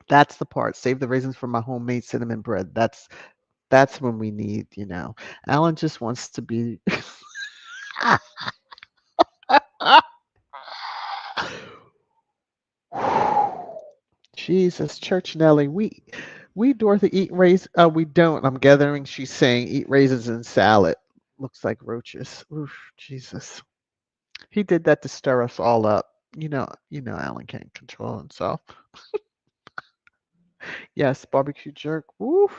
That's the part. Save the raisins for my homemade cinnamon bread. That's when we need. Alan just wants to be Jesus, Church Nelly. We Dorothy eat raisins. We don't. I'm gathering she's saying eat raisins and salad. Looks like roaches. Oof, Jesus. He did that to stir us all up. Alan can't control himself. Yes, barbecue jerk. Oof.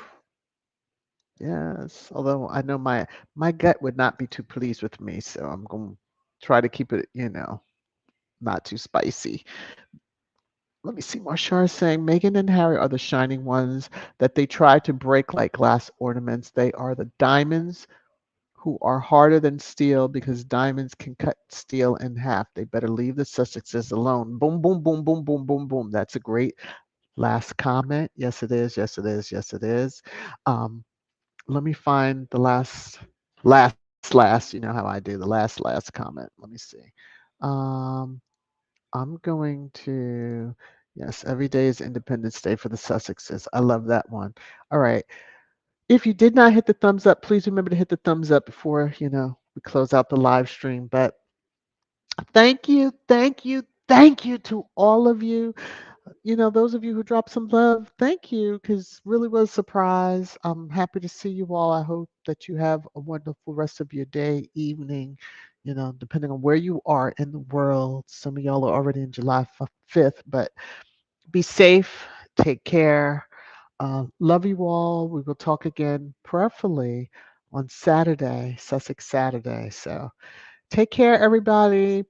Yes. Although I know my gut would not be too pleased with me, so I'm going to try to keep it, not too spicy. Let me see. Marshall is saying Meghan and Harry are the shining ones that they try to break like glass ornaments. They are the diamonds who are harder than steel because diamonds can cut steel in half. They better leave the Sussexes alone. Boom, boom, boom, boom, boom, boom, boom. That's a great last comment. Yes, it is. Yes, it is. Yes, it is. Um, let me find the last. You know how I do the last comment. Let me see. Um, I'm going to, yes, every day is Independence Day for the Sussexes. I love that one. All right. If you did not hit the thumbs up, please remember to hit the thumbs up before we close out the live stream. But thank you, thank you, thank you to all of you. Those of you who dropped some love, thank you, because really was a surprise. I'm happy to see you all. I hope that you have a wonderful rest of your day, evening, depending on where you are in the world. Some of y'all are already in July 5th, but be safe, take care. Love you all. We will talk again, prayerfully, on Saturday, Sussex Saturday. So take care, everybody.